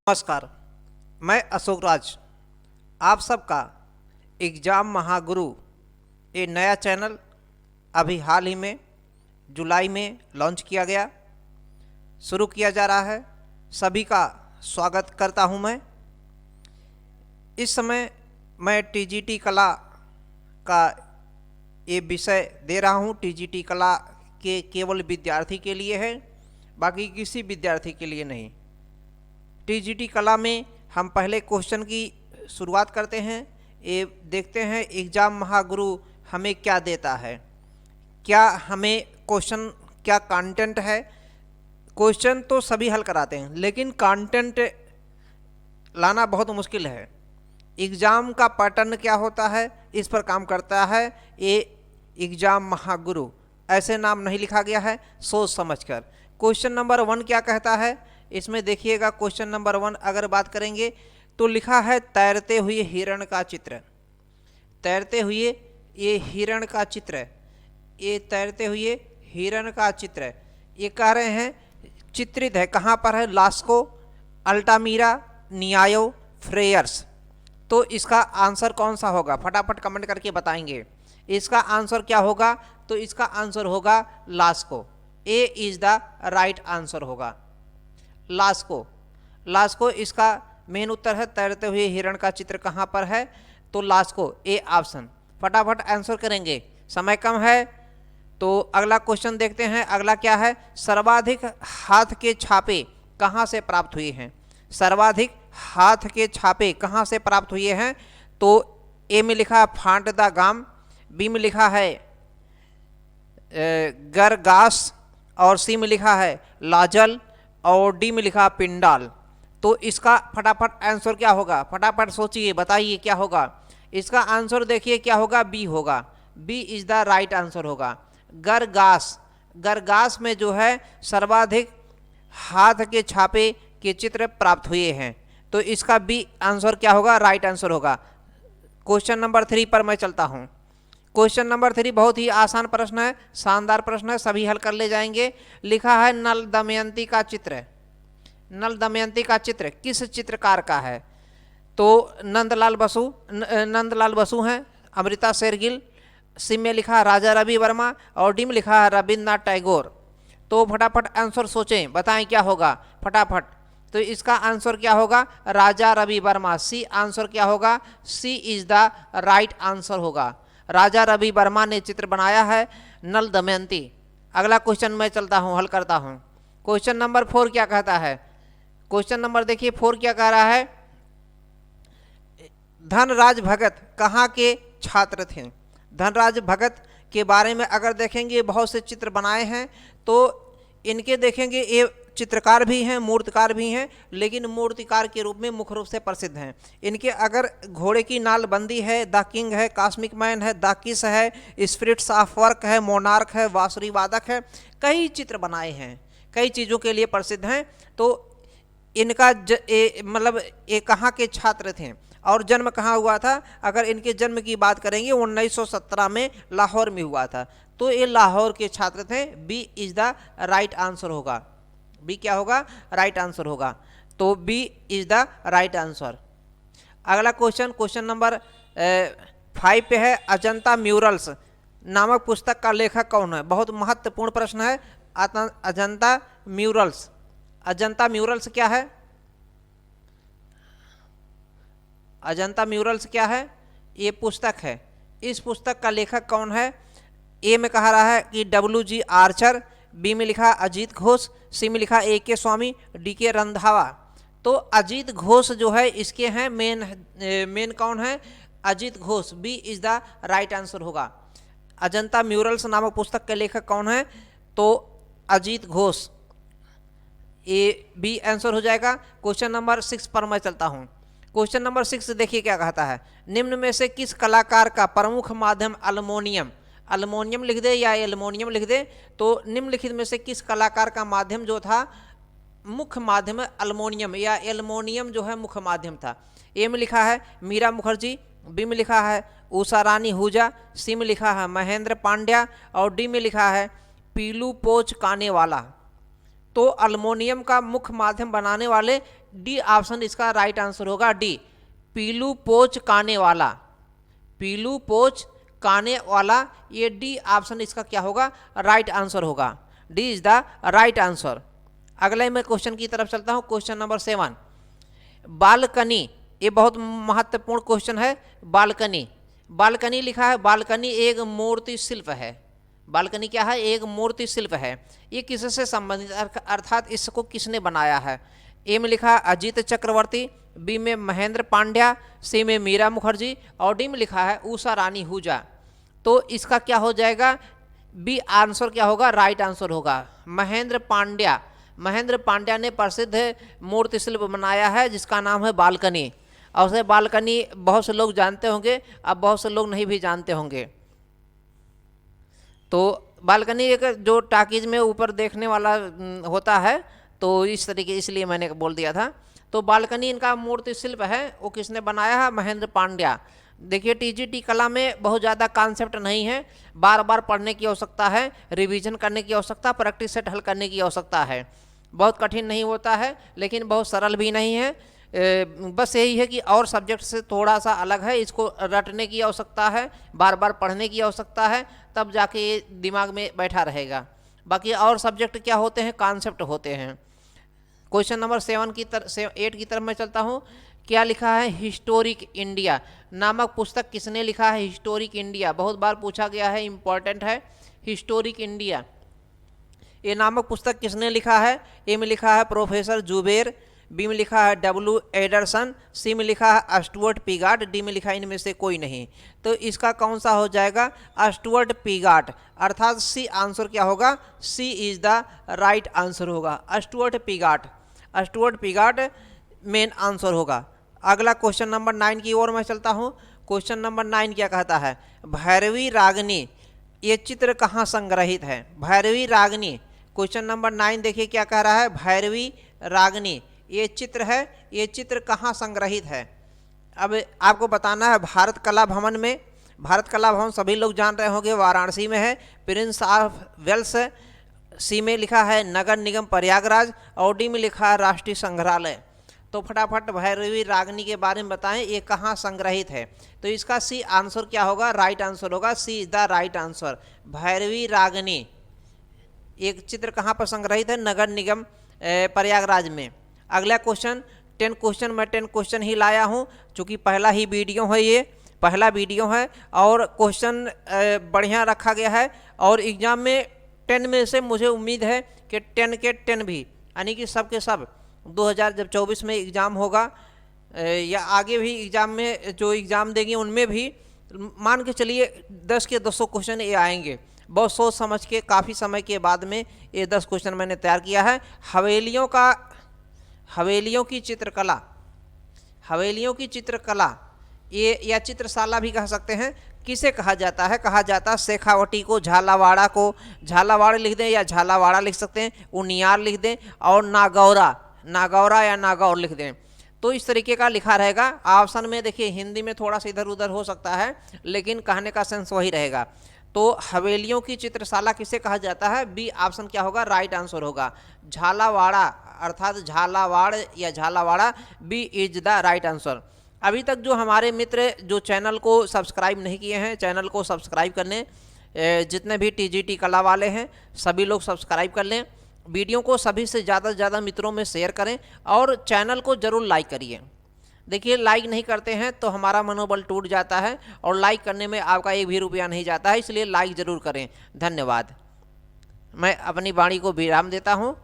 नमस्कार, मैं अशोक राज आप सबका एग्ज़ाम महागुरु ये नया चैनल अभी हाल ही में जुलाई में लॉन्च किया गया, शुरू किया जा रहा है। सभी का स्वागत करता हूं मैं। इस समय मैं टीजीटी कला का ये विषय दे रहा हूं। टीजीटी कला के केवल विद्यार्थी के लिए है, बाकी किसी विद्यार्थी के लिए नहीं। टीजीटी कला में हम पहले क्वेश्चन की शुरुआत करते हैं। ये देखते हैं एग्ज़ाम महागुरु हमें क्या देता है, क्या हमें क्वेश्चन, क्या कंटेंट है। क्वेश्चन तो सभी हल कराते हैं, लेकिन कंटेंट लाना बहुत मुश्किल है। एग्ज़ाम का पैटर्न क्या होता है, इस पर काम करता है ये एग्ज़ाम महागुरु। ऐसे नाम नहीं लिखा गया है, सोच समझकर। क्वेश्चन नंबर 1 क्या कहता है, इसमें देखिएगा। क्वेश्चन नंबर 1 अगर बात करेंगे तो लिखा है तैरते हुए हिरण का चित्र। तैरते हुए ये हिरण का चित्र, ये तैरते हुए हिरण का चित्र, ये कह रहे हैं चित्रित है। कहाँ पर है? LASCO, Altamira, नियायो, फ्रेयर्स। तो इसका आंसर कौन सा होगा? फटाफट कमेंट करके बताएंगे इसका आंसर क्या होगा। तो इसका आंसर होगा LASCO. A is the right answer होगा, लास्को। लास्को इसका मेन उत्तर है। तैरते हुए हिरण का चित्र कहाँ पर है? तो लास्को, ए ऑप्शन। फटाफट आंसर करेंगे, समय कम है। तो अगला क्वेश्चन देखते हैं। अगला क्या है? सर्वाधिक हाथ के छापे कहाँ से प्राप्त हुए हैं? सर्वाधिक हाथ के छापे कहाँ से प्राप्त हुए हैं? तो ए में लिखा है फांट द गाम, बी में लिखा है गरगास, और सी में लिखा है लाजल, और डी में लिखा पिंडाल। तो इसका फटाफट आंसर क्या होगा? फटाफट सोचिए, बताइए क्या होगा। इसका आंसर देखिए क्या होगा, बी होगा। B is the right answer होगा। गरगास, गरगास में जो है सर्वाधिक हाथ के छापे के चित्र प्राप्त हुए हैं। तो इसका बी आंसर क्या होगा? राइट आंसर होगा। क्वेश्चन नंबर 3 पर मैं चलता हूं। क्वेश्चन नंबर 3 बहुत ही आसान प्रश्न है, शानदार प्रश्न है, सभी हल कर ले जाएंगे। लिखा है नल दमयंती का चित्र। नल दमयंती का चित्र किस चित्रकार का है? तो नंदलाल बसु हैं, अमृता शेरगिल। सी में लिखा है राजा रवि वर्मा, और डी में लिखा है रविन्द्रनाथ टैगोर। तो फटाफट आंसर सोचें, बताएं क्या होगा फटाफट। तो इसका आंसर क्या होगा? राजा रवि वर्मा। सी आंसर क्या होगा? C is the right answer होगा। राजा रवि वर्मा ने चित्र बनाया है नल दमयंती। अगला क्वेश्चन मैं चलता हूं, हल करता हूं। क्वेश्चन नंबर 4 क्या कहता है? क्वेश्चन नंबर देखिए 4 क्या कह रहा है? धनराज भगत कहाँ के छात्र थे? धनराज भगत के बारे में अगर देखेंगे, बहुत से चित्र बनाए हैं। तो इनके देखेंगे ये चित्रकार भी हैं, मूर्तिकार भी हैं, लेकिन मूर्तिकार के रूप में मुख्य रूप से प्रसिद्ध हैं। इनके अगर घोड़े की नालबंदी है, द किंग है, कॉस्मिक मैन है, द किस है, स्पिरिट्स ऑफ वर्क है, मोनार्क है, बांसुरी वादक है, कई चित्र बनाए हैं, कई चीज़ों के लिए प्रसिद्ध हैं। तो इनका मतलब ये कहाँ के छात्र थे और जन्म कहाँ हुआ था? अगर इनके जन्म की बात करेंगे 1917 में लाहौर में हुआ था। तो ये लाहौर के छात्र थे। B is the right answer होगा। बी क्या होगा? राइट आंसर होगा। तो B is the right answer. अगला क्वेश्चन, क्वेश्चन नंबर 5 पे है। अजंता म्यूरल्स नामक पुस्तक का लेखक कौन है? बहुत महत्वपूर्ण प्रश्न है। अजंता म्यूरल्स, अजंता म्यूरल्स क्या है? अजंता म्यूरल्स क्या है? ये पुस्तक है। इस पुस्तक का लेखक कौन है? ए में कहा रहा है कि WG आर्चर, बी में लिखा अजीत घोष, सी में लिखा AK स्वामी, DK रंधावा। तो अजीत घोष जो है इसके हैं मेन कौन है? Ajit Ghosh. B is the right answer होगा। अजंता म्यूरल्स नामक पुस्तक के लेखक कौन है? तो Ajit Ghosh. A B answer हो जाएगा। क्वेश्चन नंबर 6 पर मैं चलता हूं। क्वेश्चन नंबर 6 देखिए क्या कहता है। निम्न में से किस कलाकार का प्रमुख माध्यम अल्मोनियम, अल्मोनियम लिख दे या एल्मोनियम लिख दे, तो निम्नलिखित में से किस कलाकार का माध्यम जो था मुख्य माध्यम अल्मोनियम या एल्मोनियम जो है मुख्य माध्यम था? ए में लिखा है मीरा मुखर्जी, बी में लिखा है उषा रानी हुजा, सी में लिखा है महेंद्र पांड्या, और डी में लिखा है पीलू पोच काने वाला। तो अल्मोनियम का मुख्य माध्यम बनाने वाले डी ऑप्शन इसका राइट आंसर होगा, डी पीलू पोच काने वाला, पीलू पोच काने वाला, ये डी ऑप्शन इसका क्या होगा, राइट आंसर होगा, D is the right answer. अगले मैं क्वेश्चन की तरफ चलता हूं, क्वेश्चन नंबर 7। बालकनी, ये बहुत महत्वपूर्ण क्वेश्चन है। बालकनी, बालकनी लिखा है, बालकनी एक मूर्ति शिल्प है। बालकनी क्या है, एक मूर्ति शिल्प है। ये किससे संबंधित, अर्थात इसको किसने बनाया है। ए में लिखा है अजीत चक्रवर्ती, बी में महेंद्र पांड्या, सी में मीरा मुखर्जी और डी में लिखा है उषा रानी हुजा। तो इसका क्या हो जाएगा, बी आंसर क्या होगा, राइट आंसर होगा महेंद्र पांड्या। महेंद्र पांड्या ने प्रसिद्ध मूर्ति शिल्प बनाया है जिसका नाम है बालकनी। और उसे बालकनी बहुत से लोग जानते होंगे, अब बहुत से लोग नहीं भी जानते होंगे। तो बालकनी एक जो टाकीज में ऊपर देखने वाला होता है, तो इस तरीके, इसलिए मैंने बोल दिया था। तो बालकनी इनका मूर्ति शिल्प है, वो किसने बनाया है, महेंद्र पांड्या। देखिए टीजीटी कला में बहुत ज़्यादा कॉन्सेप्ट नहीं है, बार बार पढ़ने की आवश्यकता है, रिवीजन करने की आवश्यकता, प्रैक्टिस सेट हल करने की आवश्यकता है। बहुत कठिन नहीं होता है लेकिन बहुत सरल भी नहीं है। बस यही है कि और सब्जेक्ट से थोड़ा सा अलग है, इसको रटने की आवश्यकता है, बार बार पढ़ने की आवश्यकता है, तब जाके ये दिमाग में बैठा रहेगा। बाकी और सब्जेक्ट क्या होते हैं, कॉन्सेप्ट होते हैं। क्वेश्चन नंबर 8 की तरफ मैं चलता हूँ। क्या लिखा है, हिस्टोरिक इंडिया नामक पुस्तक किसने लिखा है। हिस्टोरिक इंडिया बहुत बार पूछा गया है, इंपॉर्टेंट है। हिस्टोरिक इंडिया ये नामक पुस्तक किसने लिखा है। ए में लिखा है प्रोफेसर जुबेर, बी में लिखा है डब्ल्यू एडरसन, सी में लिखा है स्टुअर्ट पीगार्ट, डी में लिखा है इनमें से कोई नहीं। तो इसका कौन सा हो जाएगा, स्टुअर्ट पीगार्ट, अर्थात सी आंसर क्या होगा, C is the right answer होगा, स्टुअर्ट पीगार्ट। स्टुअर्ट पीगार्ट मेन आंसर होगा। अगला क्वेश्चन नंबर 9 की ओर मैं चलता हूँ। क्वेश्चन नंबर 9 क्या कहता है, भैरवी रागनी ये चित्र कहाँ संग्रहित है। भैरवी रागनी, क्वेश्चन नंबर 9 देखिए क्या कह रहा है, भैरवी रागनी ये चित्र है, ये चित्र कहाँ संग्रहित है। अब आपको बताना है भारत कला भवन में। भारत कला भवन सभी लोग जान रहे होंगे, वाराणसी में है, प्रिंस ऑफ वेल्स। सी में लिखा है नगर निगम प्रयागराज और डी में लिखा है राष्ट्रीय संग्रहालय। तो फटाफट भैरवी रागनी के बारे में बताएं, ये कहाँ संग्रहित है। तो इसका सी आंसर क्या होगा, राइट आंसर होगा, C is the right answer. Bhairavi Ragini एक चित्र कहाँ पर संग्रहित है, नगर निगम प्रयागराज में। अगला क्वेश्चन 10 क्वेश्चन, मैं 10 क्वेश्चन ही लाया हूँ चूँकि पहला ही वीडियो है, ये पहला वीडियो है और क्वेश्चन बढ़िया रखा गया है। और एग्ज़ाम में 10 में से मुझे उम्मीद है कि 10 के 10 भी, यानी कि सब के सब 2024 में एग्ज़ाम होगा या आगे भी एग्ज़ाम में जो एग्ज़ाम देंगे उनमें भी मान के चलिए 10 के 200 क्वेश्चन ये आएंगे। बहुत सोच समझ के काफ़ी समय के बाद में ये 10 क्वेश्चन मैंने तैयार किया है। हवेलियों की चित्रकला, हवेलियों की चित्रकला ये या चित्रशाला भी कह सकते हैं, किसे कहा जाता है। कहा जाता है शेखावटी को, झालावाड़ा को, झालावाड़ लिख दें या झालावाड़ा लिख सकते हैं, उनियार लिख दें और नागौरा या नागौर लिख दें। तो इस तरीके का लिखा रहेगा। ऑप्शन में देखिए हिंदी में थोड़ा सा इधर उधर हो सकता है लेकिन कहने का सेंस वही रहेगा। तो हवेलियों की चित्रशाला किसे कहा जाता है, बी ऑप्शन क्या होगा, राइट आंसर होगा झालावाड़ा, अर्थात झालावाड़ या Jhalawara, B is the right answer. अभी तक जो हमारे मित्र जो चैनल को सब्सक्राइब नहीं किए हैं, चैनल को सब्सक्राइब करने, जितने भी टीजीटी कला वाले हैं सभी लोग सब्सक्राइब कर लें। वीडियो को सभी से ज़्यादा मित्रों में शेयर करें और चैनल को ज़रूर लाइक करिए। देखिए लाइक नहीं करते हैं तो हमारा मनोबल टूट जाता है और लाइक करने में आपका 1 भी रुपया नहीं जाता है, इसलिए लाइक ज़रूर करें। धन्यवाद। मैं अपनी वाणी को विराम देता हूँ।